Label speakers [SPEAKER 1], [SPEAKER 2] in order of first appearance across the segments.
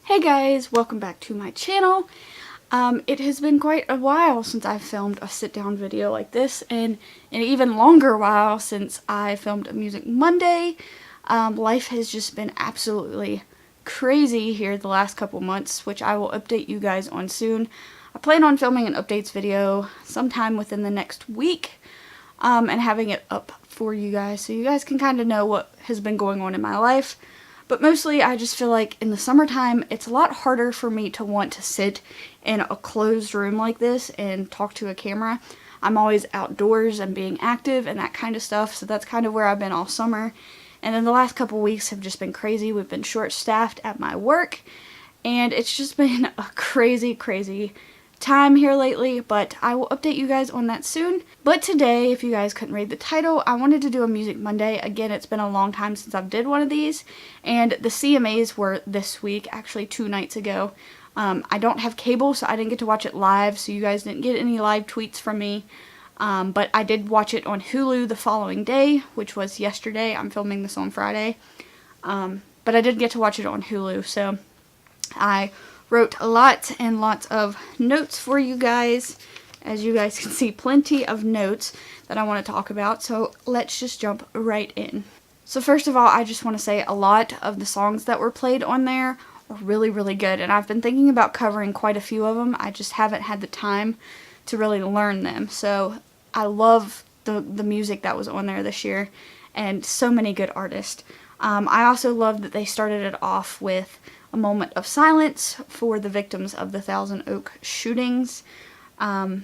[SPEAKER 1] Hey guys, welcome back to my channel. It has been quite a while since I've filmed a sit-down video like this, and an even longer while since I filmed a Music Monday. Life has just been absolutely crazy here the last couple months, which I will update you guys on soon. I plan on filming an updates video sometime within the next week, and having it up for you guys so you guys can kind of know what has been going on in my life. But mostly I just feel like in the summertime it's a lot harder for me to want to sit in a closed room like this and talk to a camera. I'm always outdoors and being active and that kind of stuff, so that's kind of where I've been all summer. And then the last couple weeks have just been crazy. We've been short-staffed at my work, and it's just been a crazy time here lately, but I will update you guys on that soon. But today, if you guys couldn't read the title, I wanted to do a Music Monday. Again, it's been a long time since I've did one of these, and the CMAs were this week, actually 2 nights ago. I don't have cable, so I didn't get to watch it live, so you guys didn't get any live tweets from me. But I did watch it on Hulu the following day, which was yesterday. I'm filming this on Friday. But I did get to watch it on Hulu, so I wrote lots and lots of notes for you guys. As you guys can see, plenty of notes that I want to talk about, so let's just jump right in. So first of all, I just want to say a lot of the songs that were played on there are really good, and I've been thinking about covering quite a few of them. I just haven't had the time to really learn them. So I love the music that was on there this year, and so many good artists. I also love that they started it off with a moment of silence for the victims of the Thousand Oak shootings. I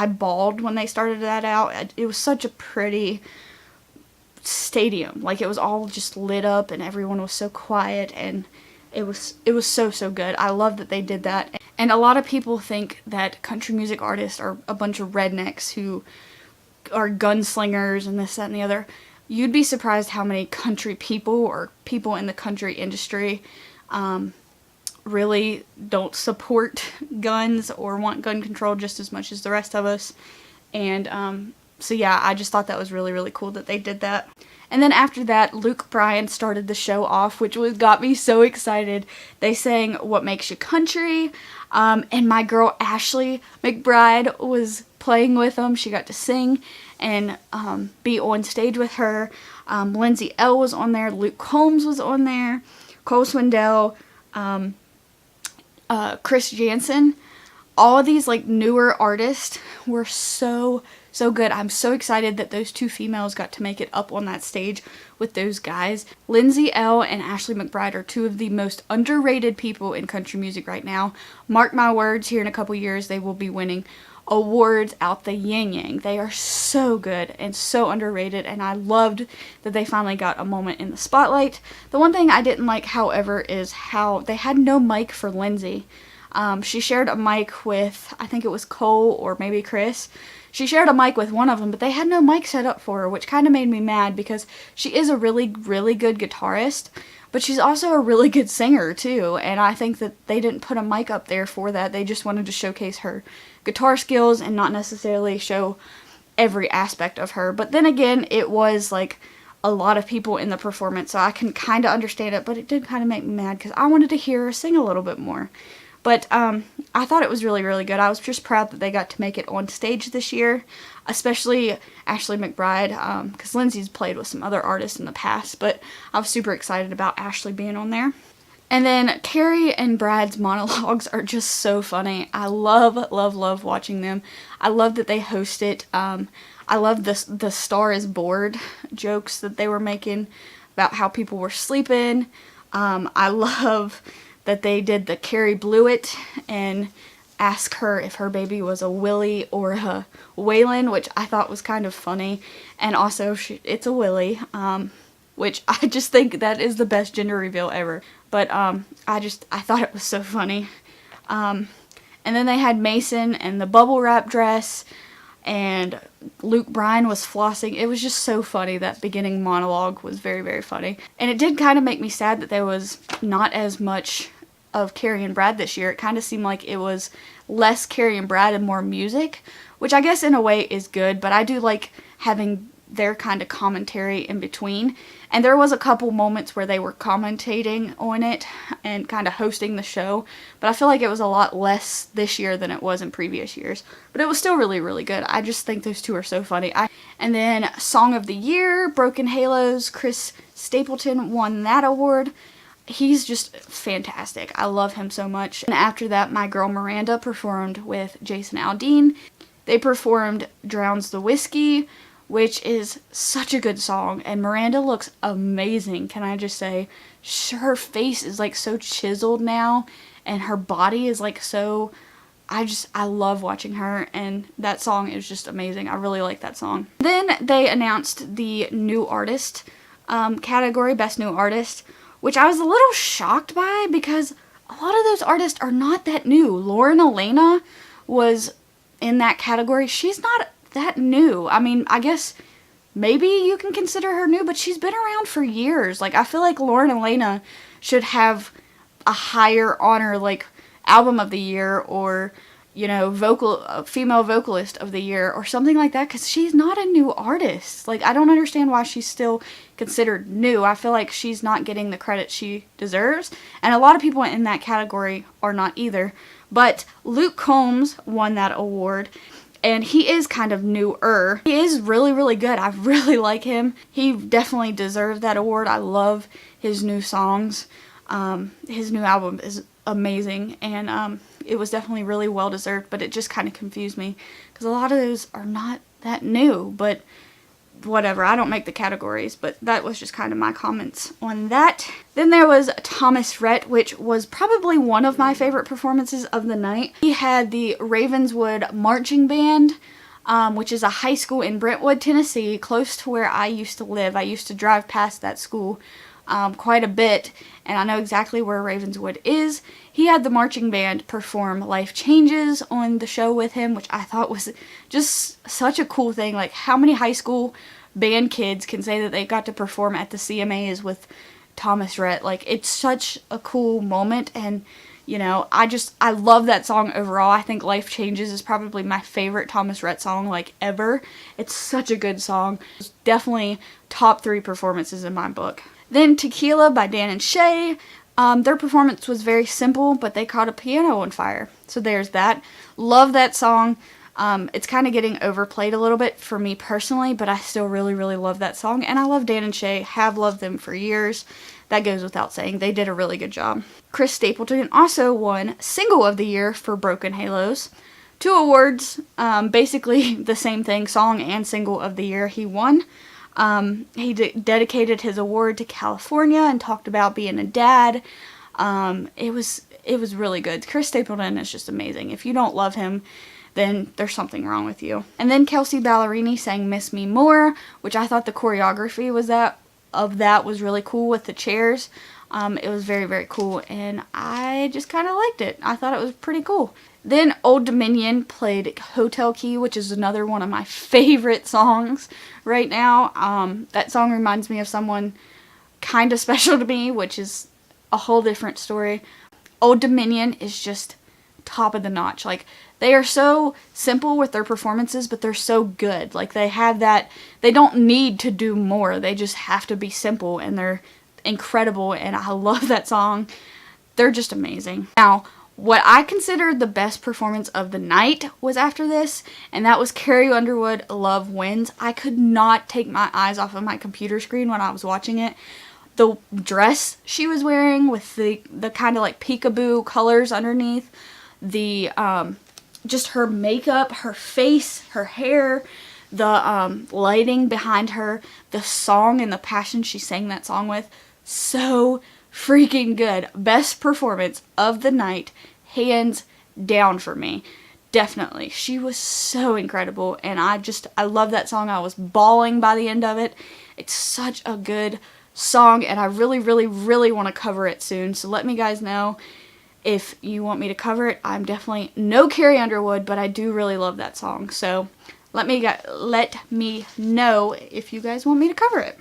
[SPEAKER 1] bawled when they started that out. It was such a pretty stadium. Like, it was all just lit up and everyone was so quiet, and it was so good. I love that they did that. And a lot of people think that country music artists are a bunch of rednecks who are gunslingers and this, that, and the other. You'd be surprised how many country people or people in the country industry really don't support guns or want gun control just as much as the rest of us. And so yeah, I just thought that was really cool that they did that. And then after that, Luke Bryan started the show off, which got me so excited. They sang What Makes You Country, and my girl Ashley McBride was playing with them. She got to sing and be on stage with her. Lindsay Ell was on there, Luke Combs was on there, Cole Swindell, Chris Jansen. All of these like newer artists were so good. I'm so excited that those two females got to make it up on that stage with those guys. Lindsay Ell and Ashley McBride are two of the most underrated people in country music right now. Mark my words, here in a couple years they will be winning awards out the yin yang. They are so good and so underrated, and I loved that they finally got a moment in the spotlight. The one thing I didn't like, however, is how they had no mic for Lindsay. She shared a mic with, I think it was Cole or maybe Chris. She shared a mic with one of them, but they had no mic set up for her, which kind of made me mad because she is a really good guitarist, but she's also a really good singer too, and I think that they didn't put a mic up there for that. They just wanted to showcase her guitar skills and not necessarily show every aspect of her. But then again, it was like a lot of people in the performance, so I can kind of understand it, but it did kind of make me mad because I wanted to hear her sing a little bit more. But I thought it was really good. I was just proud that they got to make it on stage this year, especially Ashley McBride, because Lindsay's played with some other artists in the past, but I was super excited about Ashley being on there. And then Carrie and Brad's monologues are just so funny. I love watching them. I love that they host it. I love the Star is Bored jokes that they were making about how people were sleeping. I love that they did the Carrie Blewett and ask her if her baby was a Willie or a Waylon, which I thought was kind of funny. And also, it's a Willie, which I just think that is the best gender reveal ever. But I thought it was so funny. And then they had Mason and the bubble wrap dress, and Luke Bryan was flossing. It was just so funny. That beginning monologue was very funny. And it did kind of make me sad that there was not as much of Carrie and Brad this year. It kind of seemed like it was less Carrie and Brad and more music, which I guess in a way is good, but I do like having their kind of commentary in between. And there was a couple moments where they were commentating on it and kind of hosting the show, but I feel like it was a lot less this year than it was in previous years. But it was still really, really good. I just think those two are so funny. And then Song of the Year, Broken Halos, Chris Stapleton won that award. He's just fantastic. I love him so much. And after that, my girl Miranda performed with Jason Aldean. They performed Drowns the Whiskey, which is such a good song, and Miranda looks amazing. Can I just say, her face is like so chiseled now, and her body is like so, I love watching her, and that song is just amazing. I really like that song. Then they announced the new artist category, Best New Artist, which I was a little shocked by because a lot of those artists are not that new. Lauren Elena was in that category. She's not that new. I mean, I guess maybe you can consider her new, but she's been around for years. Like, I feel like Lauren Elena should have a higher honor, like album of the year, or, you know, female vocalist of the year or something like that, because she's not a new artist. Like, I don't understand why she's still considered new. I feel like she's not getting the credit she deserves, and a lot of people in that category are not either. But Luke Combs won that award, and he is kind of newer. He is really, really good. I really like him. He definitely deserved that award. I love his new songs. His new album is amazing, and it was definitely really well deserved, but it just kind of confused me because a lot of those are not that new, but whatever. I don't make the categories, but that was just kind of my comments on that. Then there was Thomas Rhett, which was probably one of my favorite performances of the night. He had the Ravenswood Marching Band, which is a high school in Brentwood, Tennessee, close to where I used to live. I used to drive past that school quite a bit, and I know exactly where Ravenswood is. He had the marching band perform Life Changes on the show with him, which I thought was just such a cool thing. Like, how many high school band kids can say that they got to perform at the CMAs with Thomas Rhett? Like, it's such a cool moment, and, you know, I love that song overall. I think Life Changes is probably my favorite Thomas Rhett song, like, ever. It's such a good song. It's definitely top 3 performances in my book. Then Tequila by Dan and Shay. Their performance was very simple, but they caught a piano on fire. So there's that. Love that song. It's kind of getting overplayed a little bit for me personally, but I still really, really love that song. And I love Dan and Shay. Have loved them for years. That goes without saying. They did a really good job. Chris Stapleton also won Single of the Year for Broken Halos. 2 awards, basically the same thing, Song and Single of the Year he won. He dedicated his award to California and talked about being a dad. It was really good. Chris Stapleton is just amazing. If you don't love him, then there's something wrong with you. And then Kelsey Ballerini sang Miss Me More, which I thought the choreography was really cool with the chairs. It was very, very cool, and I just kind of liked it. I thought it was pretty cool. Then Old Dominion played Hotel Key, which is another one of my favorite songs right now. That song reminds me of someone kind of special to me, which is a whole different story. Old Dominion is just top of the notch. Like, they are so simple with their performances, but they're so good. Like, they have that, they don't need to do more. They just have to be simple, and they're incredible, and I love that song. They're just amazing. Now, what I considered the best performance of the night was after this, and that was Carrie Underwood, Love Wins. I could not take my eyes off of my computer screen when I was watching it. The dress she was wearing with the kind of like peekaboo colors underneath, the just her makeup, her face, her hair, the lighting behind her, the song and the passion she sang that song with, so freaking good. Best performance of the night, hands down for me. Definitely. She was so incredible, and I love that song. I was bawling by the end of it. It's such a good song, and I really, really, really want to cover it soon, so let me guys know if you want me to cover it. I'm definitely no Carrie Underwood, but I do really love that song, so let me know if you guys want me to cover it.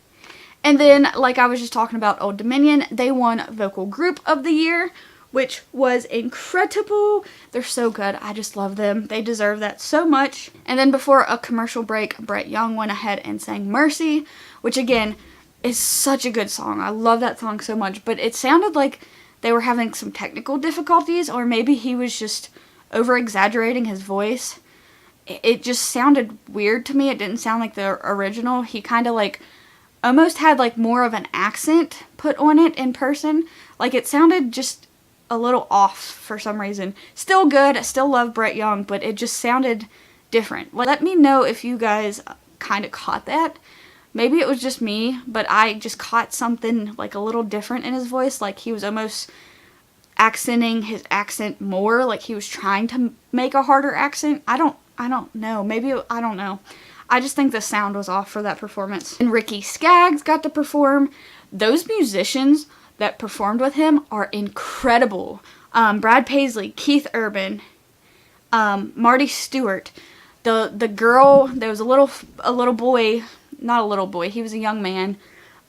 [SPEAKER 1] And then, like I was just talking about Old Dominion, they won Vocal Group of the Year, which was incredible. They're so good. I just love them. They deserve that so much. And then before a commercial break, Brett Young went ahead and sang Mercy, which again is such a good song. I love that song so much, but it sounded like they were having some technical difficulties, or maybe he was just over exaggerating his voice. It just sounded weird to me. It didn't sound like the original. He kind of like almost had like more of an accent put on it in person. Like it sounded just a little off for some reason. Still good. I still love Brett Young, but it just sounded different. Let me know if you guys kind of caught that. Maybe it was just me, but I just caught something like a little different in his voice. Like he was almost accenting his accent more. Like he was trying to make a harder accent. I don't know. Maybe, I don't know. I just think the sound was off for that performance. And Ricky Skaggs got to perform. Those musicians that performed with him are incredible. Brad Paisley, Keith Urban, Marty Stewart, the girl. There was a little boy, not a little boy. He was a young man,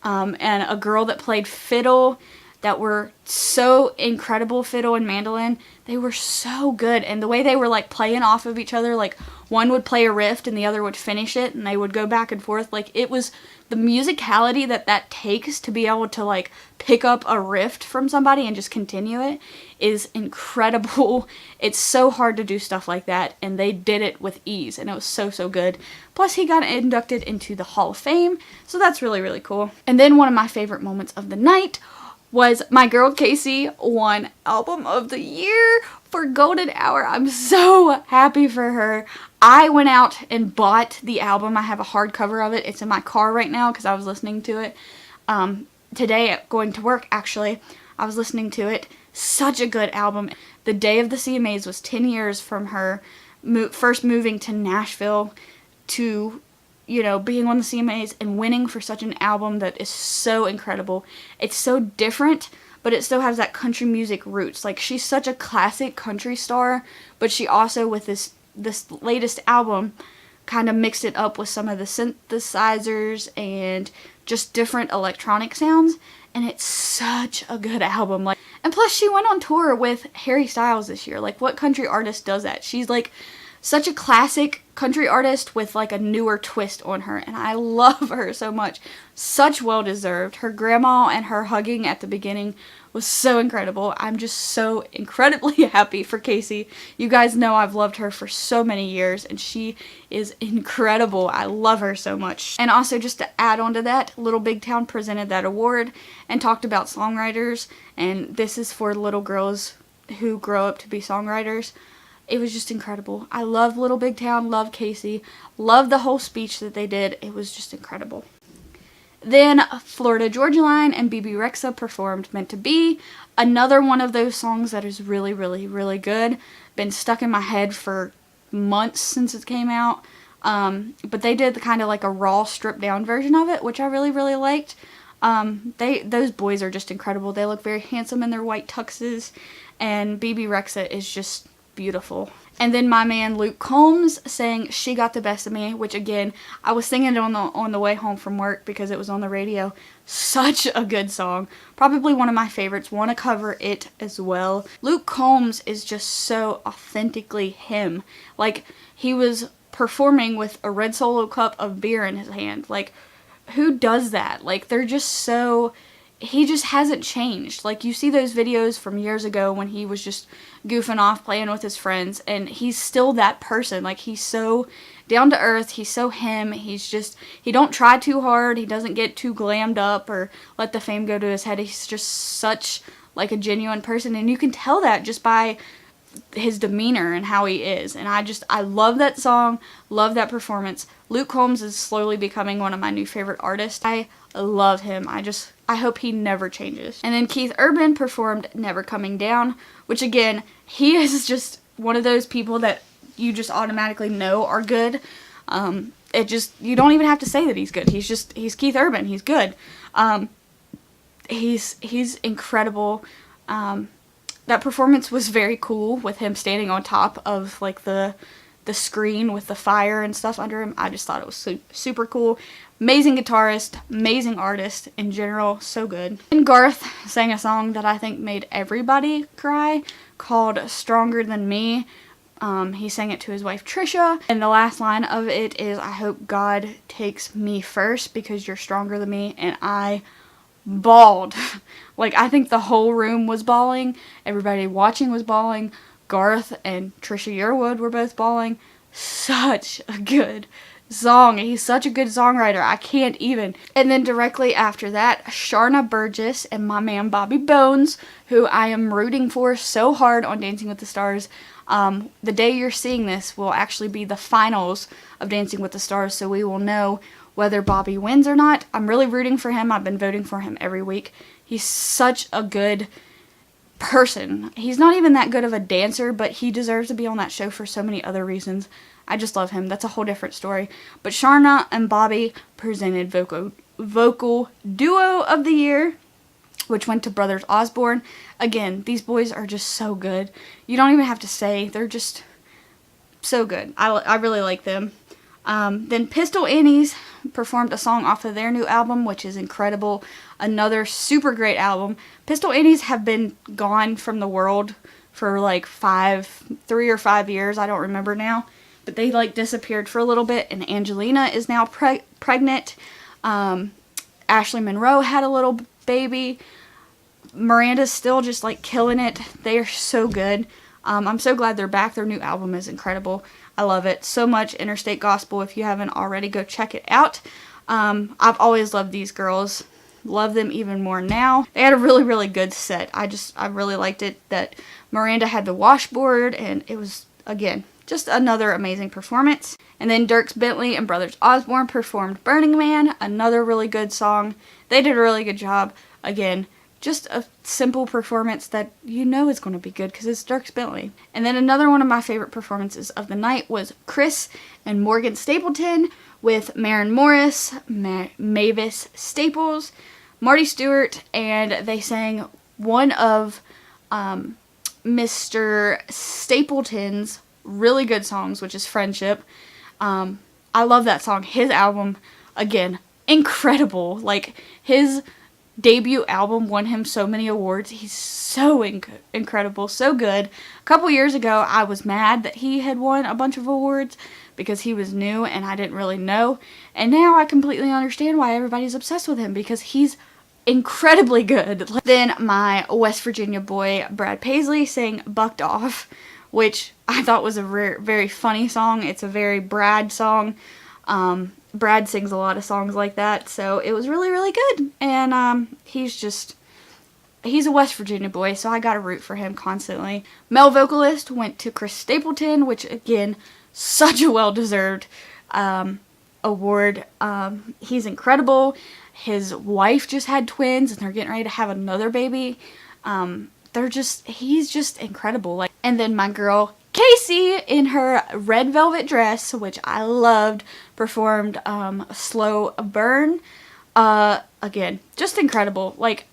[SPEAKER 1] and a girl that played fiddle. That were so incredible, fiddle and mandolin. They were so good, and the way they were like playing off of each other, like one would play a riff and the other would finish it, and they would go back and forth. Like it was the musicality that takes to be able to like pick up a riff from somebody and just continue it is incredible. It's so hard to do stuff like that, and they did it with ease, and it was so good. Plus he got inducted into the Hall of Fame, so that's really, really cool. And then one of my favorite moments of the night was my girl Casey won Album of the Year for Golden Hour. I'm so happy for her. I went out and bought the album. I have a hardcover of it. It's in my car right now because I was listening to it today going to work, actually. I was listening to it. Such a good album. The Day of the CMAs was 10 years from her first moving to Nashville to being on the CMAs and winning for such an album that is so incredible. It's so different, but it still has that country music roots. Like, she's such a classic country star, but she also, with this latest album, kind of mixed it up with some of the synthesizers and just different electronic sounds, and it's such a good album. Like, and plus she went on tour with Harry Styles this year. Like, what country artist does that? She's like such a classic country artist with like a newer twist on her, and I love her so much. Such well deserved. Her grandma and her hugging at the beginning was so incredible. I'm just so incredibly happy for Casey. You guys know I've loved her for so many years, and she is incredible. I love her so much. And also, just to add on to that, Little Big Town presented that award and talked about songwriters, and this is for little girls who grow up to be songwriters. It was just incredible. I love Little Big Town, love Casey, love the whole speech that they did. It was just incredible. Then Florida Georgia Line and BB Rexa performed Meant to Be. Another one of those songs that is really, really, really good. Been stuck in my head for months since it came out. But they did kind of like a raw, stripped down version of it, which I really, really liked. Those boys are just incredible. They look very handsome in their white tuxes, and BB Rexa is just beautiful. And then my man Luke Combs sang She Got the Best of Me, which again, I was singing it on the way home from work because it was on the radio. Such a good song. Probably one of my favorites. Want to cover it as well. Luke Combs is just so authentically him. Like, he was performing with a red Solo cup of beer in his hand. Like, who does that? Like, they're just so... He just hasn't changed. Like, you see those videos from years ago when he was just goofing off, playing with his friends, and he's still that person. Like, he's so down to earth. He's so him. He's just, he don't try too hard. He doesn't get too glammed up or let the fame go to his head. He's just such, like, a genuine person, and you can tell that just by his demeanor and how he is. And I love that song, love that performance. Luke Combs is slowly becoming one of my new favorite artists. I love him. I hope he never changes. And then Keith Urban performed Never Coming Down, which again, he is just one of those people that you just automatically know are good. You don't even have to say that he's good. He's Keith Urban. He's good. He's incredible. That performance was very cool with him standing on top of like the the screen with the fire and stuff under him. I just thought it was super cool. Amazing guitarist, amazing artist in general, so good. And Garth sang a song that I think made everybody cry called Stronger Than Me. He sang it to his wife Trisha, and the last line of it is, I hope God takes me first because you're stronger than me. And I bawled. Like, I think the whole room was bawling. Everybody watching was bawling. Garth and Trisha Yearwood were both bawling. Such a good song. He's such a good songwriter. I can't even. And then directly after that, Sharna Burgess and my man Bobby Bones, who I am rooting for so hard on Dancing with the Stars. The day you're seeing this will actually be the finals of Dancing with the Stars, so we will know whether Bobby wins or not. I'm really rooting for him. I've been voting for him every week. He's such a good person. He's not even that good of a dancer, but he deserves to be on that show for so many other reasons. I just love him. That's a whole different story. But Sharna and Bobby presented Vocal Duo of the Year, which went to Brothers Osborne. Again, these boys are just so good. You don't even have to say. They're just so good. I really like them. Then Pistol Annies performed a song off of their new album, which is incredible. Another super great album. Pistol Annies have been gone from the world for like 3 or 5 years. I don't remember now. But they like disappeared for a little bit, and Angelina is now pregnant. Ashley Monroe had a little baby. Miranda's still just like killing it. They are so good. I'm so glad they're back. Their new album is incredible. I love it so much. Interstate Gospel. If you haven't already, go check it out. I've always loved these girls. Love them even more now. They had a really, really good set. I really liked it that Miranda had the washboard, and it was, again, just another amazing performance. And then Dierks Bentley and Brothers Osborne performed Burning Man, another really good song. They did a really good job. Again, just a simple performance that you know is going to be good because it's Dierks Bentley. And then another one of my favorite performances of the night was Chris and Morgan Stapleton with Maren Morris, Mavis Staples, Marty Stewart, and they sang one of Mr. Stapleton's really good songs, which is Friendship. I love that song. His album, again, incredible. Like, his debut album won him so many awards. He's so incredible, so good. A couple years ago, I was mad that he had won a bunch of awards because he was new and I didn't really know. And now I completely understand why everybody's obsessed with him, because he's incredibly good. Then my West Virginia boy, Brad Paisley, sang Bucked Off, which I thought was a very funny song. It's a very Brad song. Brad sings a lot of songs like that, so it was really, really good. And he's a West Virginia boy, so I gotta root for him constantly. Male vocalist went to Chris Stapleton, which, again, such a well-deserved award. He's incredible. His wife just had twins, and they're getting ready to have another baby. He's just incredible. And then my girl Casey, in her red velvet dress, which I loved, performed Slow Burn. Again, just incredible. Like,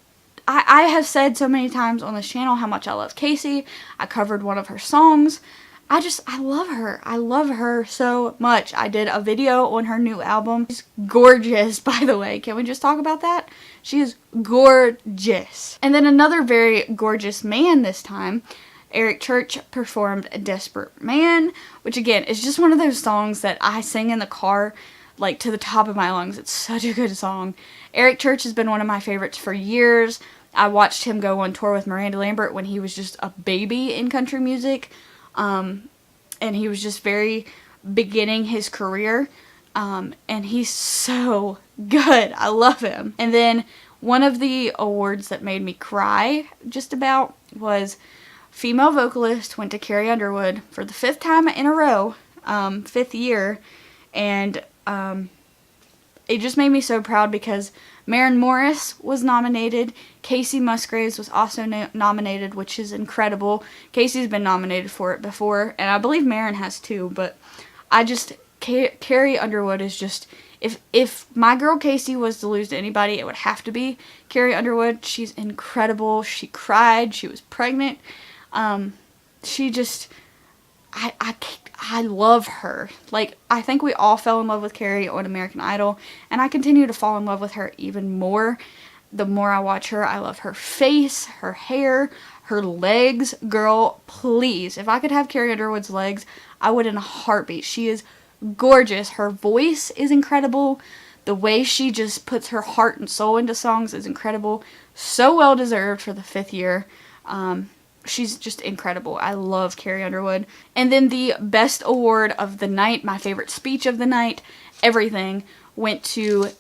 [SPEAKER 1] I have said so many times on this channel how much I love Casey. I covered one of her songs. I love her. I love her so much. I did a video on her new album. She's gorgeous, by the way. Can we just talk about that? She is gorgeous. And then another very gorgeous man this time, Eric Church, performed Desperate Man, which, again, is just one of those songs that I sing in the car, like, to the top of my lungs. It's such a good song. Eric Church has been one of my favorites for years. I watched him go on tour with Miranda Lambert when he was just a baby in country music. And he was just very beginning his career. And he's so good. I love him. And then one of the awards that made me cry just about was female vocalist went to Carrie Underwood for the 5th time in a row, 5th year. And it just made me so proud because Maren Morris was nominated. Casey Musgraves was also nominated, which is incredible. Casey's been nominated for it before, and I believe Maren has too, but Carrie Underwood is just, if my girl Casey was to lose to anybody, it would have to be Carrie Underwood. She's incredible. She cried. She was pregnant. I love her. Like, I think we all fell in love with Carrie on American Idol, and I continue to fall in love with her even more. The more I watch her, I love her face, her hair, her legs. Girl, please, if I could have Carrie Underwood's legs, I would in a heartbeat. She is gorgeous. Her voice is incredible. The way she just puts her heart and soul into songs is incredible. So well deserved for the 5th year. She's just incredible. I love Carrie Underwood. And then the best award of the night, my favorite speech of the night, everything, went to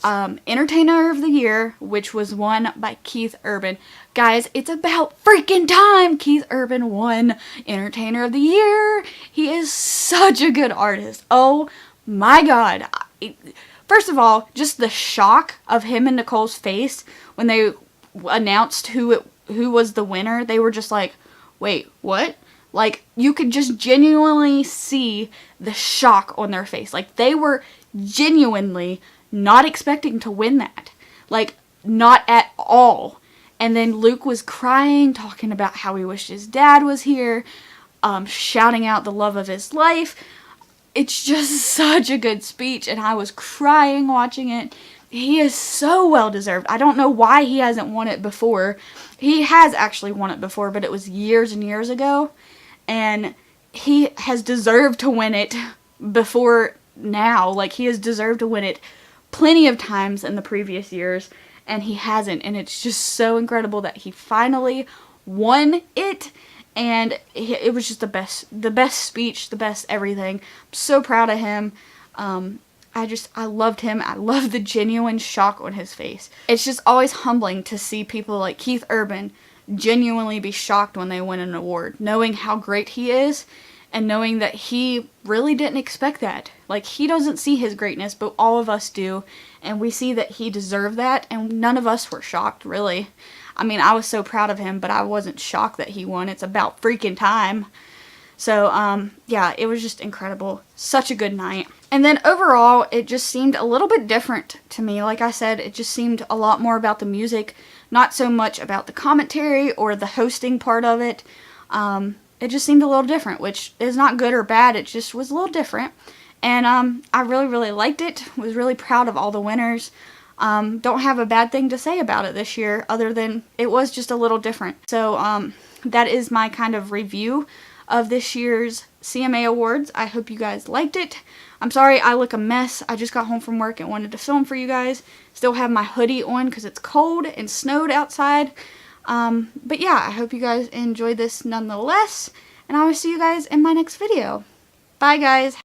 [SPEAKER 1] Entertainer of the Year, which was won by Keith Urban. Guys, it's about freaking time Keith Urban won Entertainer of the Year. He is such a good artist. Oh my god. First of all, just the shock of him and Nicole's face when they announced who was the winner. They were just like, wait, what? Like, you could just genuinely see the shock on their face. Like, they were genuinely not expecting to win that. Like, not at all. And then Luke was crying, talking about how he wished his dad was here, shouting out the love of his life. It's just such a good speech, and I was crying watching it. He is so well deserved. I don't know why he hasn't won it before. He has actually won it before, but it was years and years ago. And he has deserved to win it before now. Like, he has deserved to win it plenty of times in the previous years, and he hasn't. And it's just so incredible that he finally won it. And it was just the best speech, the best everything. I'm so proud of him. I loved him. I love the genuine shock on his face. It's just always humbling to see people like Keith Urban genuinely be shocked when they win an award, knowing how great he is and knowing that he really didn't expect that. Like, he doesn't see his greatness, but all of us do, and we see that he deserved that, and none of us were shocked, really. I mean, I was so proud of him, but I wasn't shocked that he won. It's about freaking time. So, yeah, it was just incredible. Such a good night. And then overall, it just seemed a little bit different to me. Like I said, it just seemed a lot more about the music, not so much about the commentary or the hosting part of it. It just seemed a little different, which is not good or bad. It just was a little different. And I really, really liked it. Was really proud of all the winners. Don't have a bad thing to say about it this year, other than it was just a little different. So that is my kind of review of this year's CMA Awards. I hope you guys liked it. I'm sorry I look a mess. I just got home from work and wanted to film for you guys. Still have my hoodie on because it's cold and snowed outside. But yeah, I hope you guys enjoyed this nonetheless. And I will see you guys in my next video. Bye, guys.